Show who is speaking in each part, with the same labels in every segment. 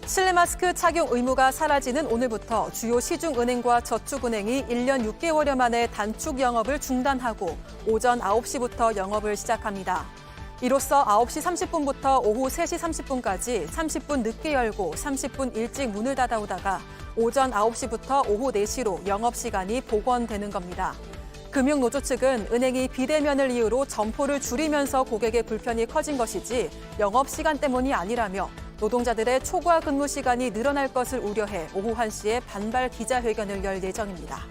Speaker 1: 실내 마스크 착용 의무가 사라지는 오늘부터 주요 시중은행과 저축은행이 1년 6개월여 만에 단축 영업을 중단하고 오전 9시부터 영업을 시작합니다. 이로써 9시 30분부터 오후 3시 30분까지 30분 늦게 열고 30분 일찍 문을 닫아오다가 오전 9시부터 오후 4시로 영업시간이 복원되는 겁니다. 금융노조 측은 은행이 비대면을 이유로 점포를 줄이면서 고객의 불편이 커진 것이지 영업시간 때문이 아니라며 노동자들의 초과 근무 시간이 늘어날 것을 우려해 오후 1시에 반발 기자회견을 열 예정입니다.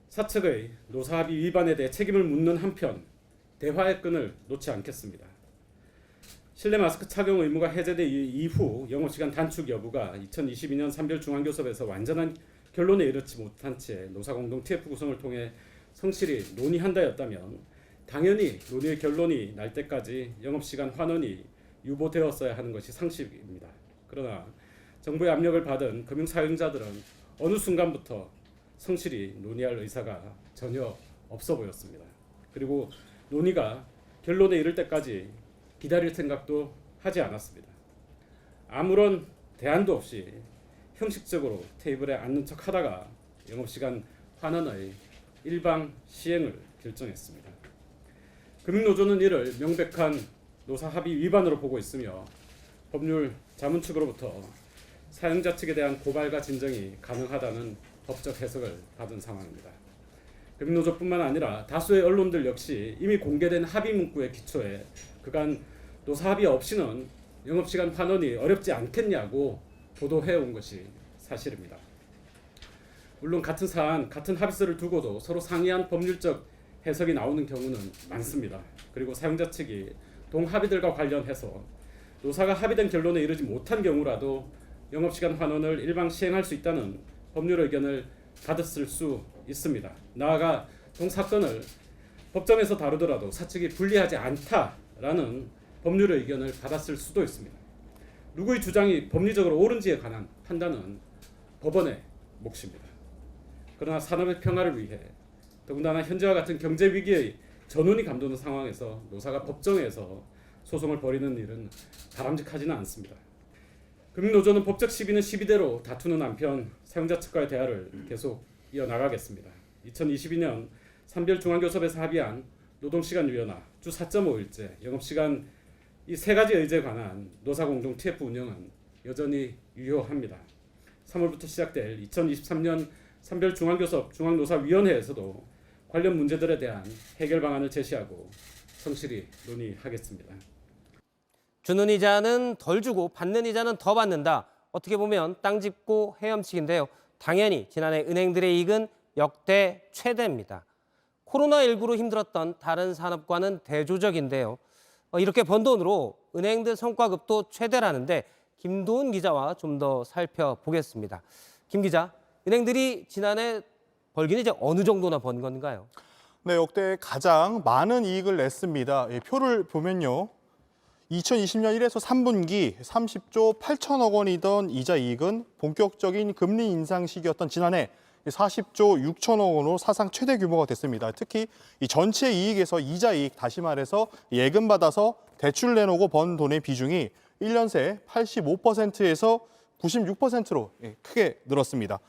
Speaker 2: 사측의 노사합의 위반에 대해 책임을 묻는 한편 대화의 끈을 놓지 않겠습니다. 실내 마스크 착용 의무가 해제된 이후 영업시간 단축 여부가 2022년 산별중앙교섭에서 완전한 결론에 이르지 못한 채 노사공동 TF 구성을 통해 성실히 논의한다였다면 당연히 논의의 결론이 날 때까지 영업시간 환원이 유보되었어야 하는 것이 상식입니다. 그러나 정부의 압력을 받은 금융사용자들은 어느 순간부터 성실히 논의할 의사가 전혀 없어 보였습니다. 그리고 논의가 결론에 이를 때까지 기다릴 생각도 하지 않았습니다. 아무런 대안도 없이 형식적으로 테이블에 앉는 척하다가 영업시간 환원의 일방 시행을 결정했습니다. 금융노조는 이를 명백한 노사합의 위반으로 보고 있으며 법률 자문 측으로부터 사용자 측에 대한 고발과 진정이 가능하다는 법적 해석을 받은 상황입니다. 금융노조뿐만 아니라 다수의 언론들 역시 이미 공개된 합의 문구의 기초에 그간 노사합의 없이는 영업시간 환원이 어렵지 않겠냐고 보도해온 것이 사실입니다. 물론 같은 사안, 같은 합의서를 두고도 서로 상이한 법률적 해석이 나오는 경우는 많습니다. 그리고 사용자 측이 동합의들과 관련해서 노사가 합의된 결론에 이르지 못한 경우라도 영업시간 환원을 일방 시행할 수 있다는 법률 의견을 받았을 수 있습니다. 나아가 동사건을 법정에서 다루더라도 사측이 불리하지 않다라는 법률 의견을 받았을 수도 있습니다. 누구의 주장이 법리적으로 옳은지에 관한 판단은 법원의 몫입니다. 그러나 산업의 평화를 위해 더군다나 현재와 같은 경제 위기의 전운이 감도는 상황에서 노사가 법정에서 소송을 벌이는 일은 바람직하지는 않습니다. 금융노조는 법적 시비는 시비대로 다투는 한편 사용자 측과의 대화를 계속 이어나가겠습니다. 2022년 산별중앙교섭에서 합의한 노동시간 유연화, 주 4.5일제, 영업시간 이 세 가지 의제에 관한 노사공동 TF 운영은 여전히 유효합니다. 3월부터 시작될 2023년 산별중앙교섭 중앙노사위원회에서도 관련 문제들에 대한 해결 방안을 제시하고 성실히 논의하겠습니다.
Speaker 3: 주는 이자는 덜 주고 받는 이자는 더 받는다. 어떻게 보면 땅 짚고 헤엄치기인데요. 당연히 지난해 은행들의 이익은 역대 최대입니다. 코로나19로 힘들었던 다른 산업과는 대조적인데요. 이렇게 번 돈으로 은행들 성과급도 최대라는데 김도훈 기자와 좀 더 살펴보겠습니다. 김 기자, 은행들이 지난해 벌기는 이제 어느 정도나 번 건가요?
Speaker 4: 네, 역대 가장 많은 이익을 냈습니다. 표를 보면요. 2020년 1에서 3분기 30조 8천억 원이던 이자 이익은 본격적인 금리 인상 시기였던 지난해 40조 6천억 원으로 사상 최대 규모가 됐습니다. 특히 이 전체 이익에서 이자 이익, 다시 말해서 예금 받아서 대출 내놓고 번 돈의 비중이 1년 새 85%에서 96%로 크게 늘었습니다.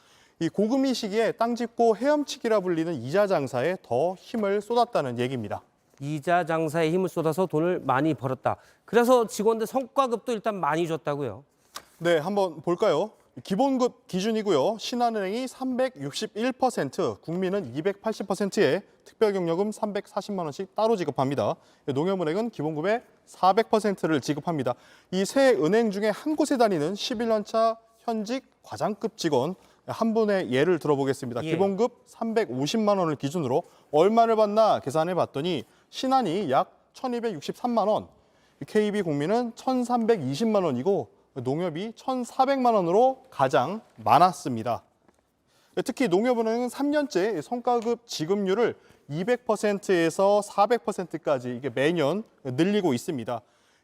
Speaker 4: 이 고금리 시기에 땅 짚고 헤엄치기라 불리는 이자 장사에 더 힘을 쏟았다는 얘기입니다.
Speaker 3: 이자 장사에 힘을 쏟아서 돈을 많이 벌었다. 그래서 직원들 성과급도 일단 많이 줬다고요?
Speaker 4: 네, 한번 볼까요? 기본급 기준이고요. 신한은행이 361%, 국민은 280%에 특별경력금 340만 원씩 따로 지급합니다. 농협은행은 기본급의 400%를 지급합니다. 이 세 은행 중에 한 곳에 다니는 11년 차 현직 과장급 직원 한 분의 예를 들어보겠습니다.
Speaker 3: 예.
Speaker 4: 기본급 350만 원을 기준으로 얼마를 받나 계산해 봤더니 신한이 약 1,263만 원, KB국민은 1,320만 원이고 농협이 1,400만 원으로 가장 많았습니다. 특히 농협은행은 3년째 성과급 지급률을 200%에서 400%까지 이게 매년 늘리고 있습니다.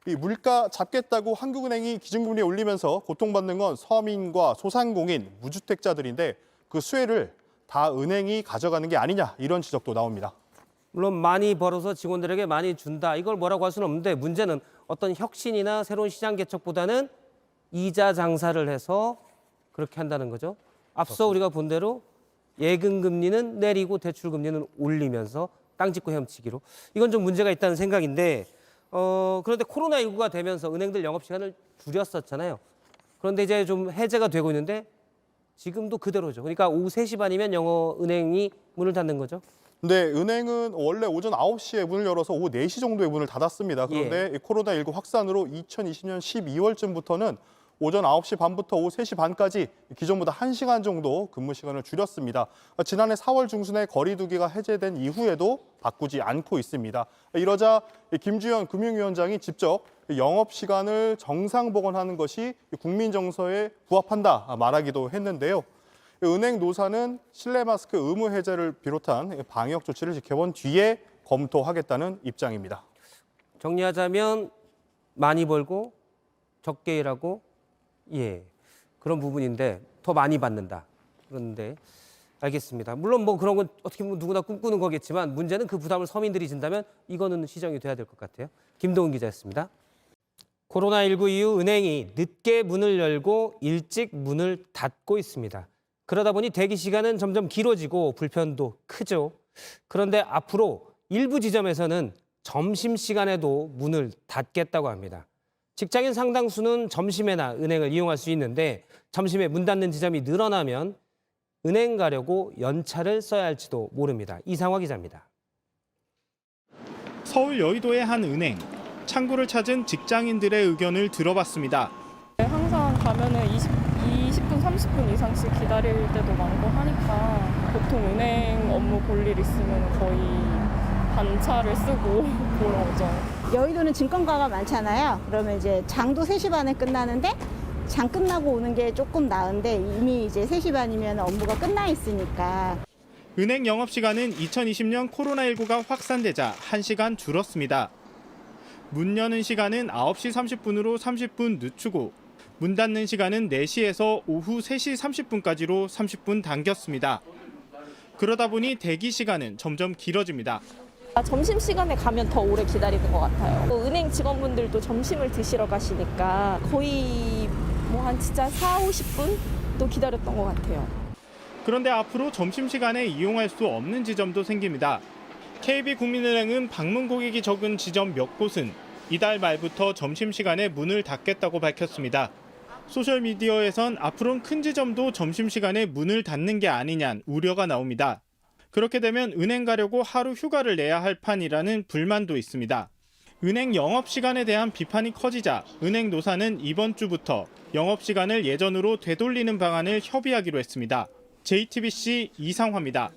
Speaker 4: 이 물가 잡겠다고 한국은행이 기준금리 올리면서 고통받는 건 서민과 소상공인, 무주택자들인데 그 수혜를 다 은행이 가져가는 게 아니냐 이런 지적도 나옵니다.
Speaker 3: 물론 많이 벌어서 직원들에게 많이 준다. 이걸 뭐라고 할 수는 없는데 문제는 어떤 혁신이나 새로운 시장 개척보다는 이자 장사를 해서 그렇게 한다는 거죠. 앞서 우리가 본 대로 예금 금리는 내리고 대출 금리는 올리면서 땅 짓고 헤엄치기로. 이건 좀 문제가 있다는 생각인데 그런데 코로나19가 되면서 은행들 영업시간을 줄였었잖아요. 그런데 이제 좀 해제가 되고 있는데 지금도 그대로죠. 그러니까 오후 3시 반이면 은행이 문을 닫는 거죠.
Speaker 4: 근데 은행은 원래 오전 9시에 문을 열어서 오후 4시 정도에 문을 닫았습니다. 그런데 이 코로나19 확산으로 2020년 12월쯤부터는 오전 9시 반부터 오후 3시 반까지 기존보다 1시간 정도 근무 시간을 줄였습니다. 지난해 4월 중순에 거리 두기가 해제된 이후에도 바꾸지 않고 있습니다. 이러자 김주현 금융위원장이 직접 영업 시간을 정상 복원하는 것이 국민 정서에 부합한다 말하기도 했는데요. 은행 노사는 실내 마스크 의무 해제를 비롯한 방역 조치를 지켜본 뒤에 검토하겠다는 입장입니다.
Speaker 3: 정리하자면 많이 벌고 적게 일하고 그런 부분인데 더 많이 받는다. 그런데 알겠습니다. 물론 뭐 그런 건 어떻게 보면 누구나 꿈꾸는 거겠지만 문제는 그 부담을 서민들이 진다면 이거는 시정이 돼야 될 것 같아요. 김동훈 기자였습니다. 코로나19 이후 은행이 늦게 문을 열고 일찍 문을 닫고 있습니다. 그러다 보니 대기 시간은 점점 길어지고 불편도 크죠. 그런데 앞으로 일부 지점에서는 점심시간에도 문을 닫겠다고 합니다. 직장인 상당수는 점심에나 은행을 이용할 수 있는데 점심에 문 닫는 지점이 늘어나면 은행 가려고 연차를 써야 할지도 모릅니다. 이상화 기자입니다.
Speaker 5: 서울 여의도의 한 은행. 창구를 찾은 직장인들의 의견을 들어봤습니다.
Speaker 6: 항상 가면은 20분, 30분 이상씩 기다릴 때도 많고 하니까 보통 은행 업무 볼 일 있으면 거의 반차를 쓰고 보러 오죠.
Speaker 7: 여의도는 증권가가 많잖아요. 그러면 이제 장도 3시 반에 끝나는데 장 끝나고 오는 게 조금 나은데 이미 이제 3시 반이면 업무가 끝나 있으니까.
Speaker 5: 은행 영업시간은 2020년 코로나19가 확산되자 1시간 줄었습니다. 문 여는 시간은 9시 30분으로 30분 늦추고 문 닫는 시간은 4시에서 오후 3시 30분까지로 30분 당겼습니다. 그러다 보니 대기 시간은 점점 길어집니다.
Speaker 8: 점심시간에 가면 더 오래 기다리는 것 같아요. 또 은행 직원분들도 점심을 드시러 가시니까 거의 한 진짜 40, 50분 또 기다렸던 것 같아요.
Speaker 5: 그런데 앞으로 점심시간에 이용할 수 없는 지점도 생깁니다. KB국민은행은 방문 고객이 적은 지점 몇 곳은 이달 말부터 점심시간에 문을 닫겠다고 밝혔습니다. 소셜미디어에선 앞으로는 큰 지점도 점심시간에 문을 닫는 게 아니냐는 우려가 나옵니다. 그렇게 되면 은행 가려고 하루 휴가를 내야 할 판이라는 불만도 있습니다. 은행 영업시간에 대한 비판이 커지자 은행 노사는 이번 주부터 영업시간을 예전으로 되돌리는 방안을 협의하기로 했습니다. JTBC 이상화입니다.